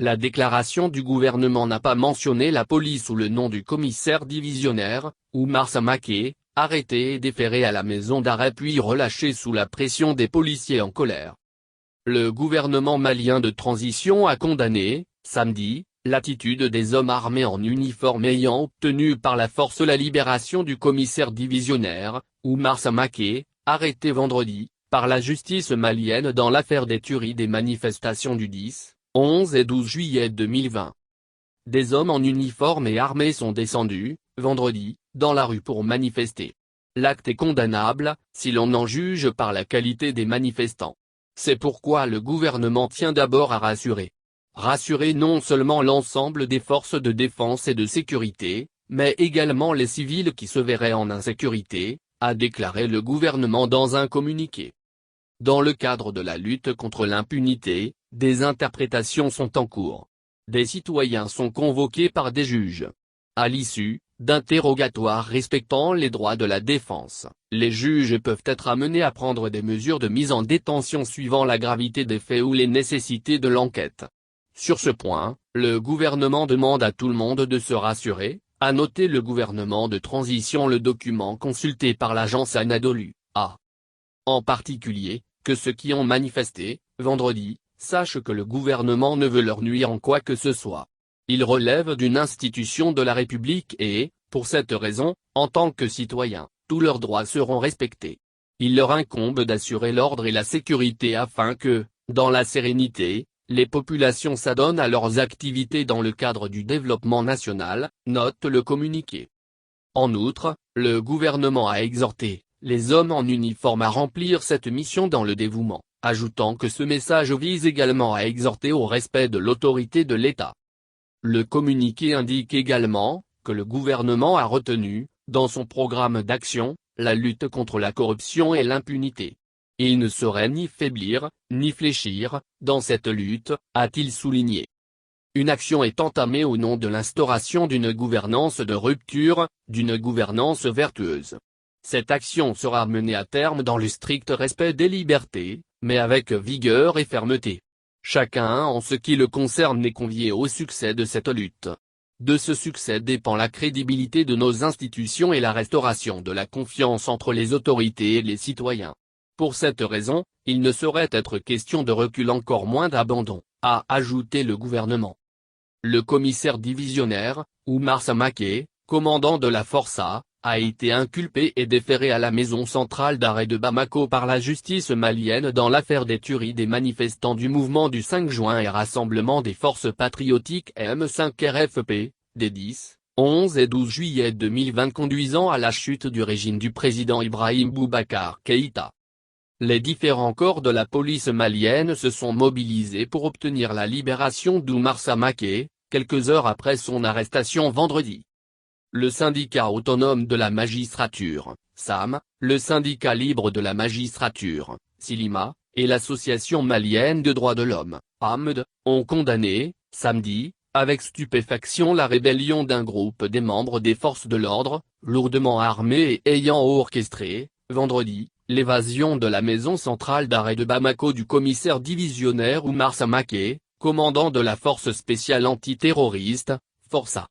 La déclaration du gouvernement n'a pas mentionné la police sous le nom du commissaire divisionnaire, Oumar Samaké, arrêté et déféré à la maison d'arrêt puis relâché sous la pression des policiers en colère. Le gouvernement malien de transition a condamné, samedi, l'attitude des hommes armés en uniforme ayant obtenu par la force la libération du commissaire divisionnaire, Oumar Samaké, arrêté vendredi, par la justice malienne dans l'affaire des tueries des manifestations du 10, 11 et 12 juillet 2020. Des hommes en uniforme et armés sont descendus, vendredi, dans la rue pour manifester. L'acte est condamnable, si l'on en juge par la qualité des manifestants. C'est pourquoi le gouvernement tient d'abord à rassurer. Rassurer non seulement l'ensemble des forces de défense et de sécurité, mais également les civils qui se verraient en insécurité, a déclaré le gouvernement dans un communiqué. Dans le cadre de la lutte contre l'impunité, des interprétations sont en cours. Des citoyens sont convoqués par des juges. À l'issue d'interrogatoires respectant les droits de la défense, les juges peuvent être amenés à prendre des mesures de mise en détention suivant la gravité des faits ou les nécessités de l'enquête. Sur ce point, le gouvernement demande à tout le monde de se rassurer, a noté le gouvernement de transition le document consulté par l'agence Anadolu, A. En particulier, que ceux qui ont manifesté, vendredi, sachent que le gouvernement ne veut leur nuire en quoi que ce soit. Ils relèvent d'une institution de la République et, pour cette raison, en tant que citoyens, tous leurs droits seront respectés. Il leur incombe d'assurer l'ordre et la sécurité afin que, dans la sérénité, les populations s'adonnent à leurs activités dans le cadre du développement national, note le communiqué. En outre, le gouvernement a exhorté les hommes en uniforme à remplir cette mission dans le dévouement, ajoutant que ce message vise également à exhorter au respect de l'autorité de l'État. Le communiqué indique également que le gouvernement a retenu, dans son programme d'action, la lutte contre la corruption et l'impunité. Il ne saurait ni faiblir, ni fléchir, dans cette lutte, a-t-il souligné. Une action est entamée au nom de l'instauration d'une gouvernance de rupture, d'une gouvernance vertueuse. Cette action sera menée à terme dans le strict respect des libertés, mais avec vigueur et fermeté. Chacun en ce qui le concerne est convié au succès de cette lutte. De ce succès dépend la crédibilité de nos institutions et la restauration de la confiance entre les autorités et les citoyens. Pour cette raison, il ne saurait être question de recul encore moins d'abandon, a ajouté le gouvernement. Le commissaire divisionnaire, Oumar Samaké, commandant de la force a été inculpé et déféré à la maison centrale d'arrêt de Bamako par la justice malienne dans l'affaire des tueries des manifestants du mouvement du 5 juin et rassemblement des forces patriotiques M5 RFP, des 10, 11 et 12 juillet 2020 conduisant à la chute du régime du président Ibrahim Boubacar Keïta. Les différents corps de la police malienne se sont mobilisés pour obtenir la libération d'Oumar Samaké, quelques heures après son arrestation vendredi. Le syndicat autonome de la magistrature, SAM, le syndicat libre de la magistrature, SILIMA, et l'association malienne de droits de l'homme, AMD, ont condamné, samedi, avec stupéfaction la rébellion d'un groupe des membres des forces de l'ordre, lourdement armés et ayant orchestré, vendredi, l'évasion de la maison centrale d'arrêt de Bamako du commissaire divisionnaire Oumar Samaké, commandant de la force spéciale antiterroriste, Força.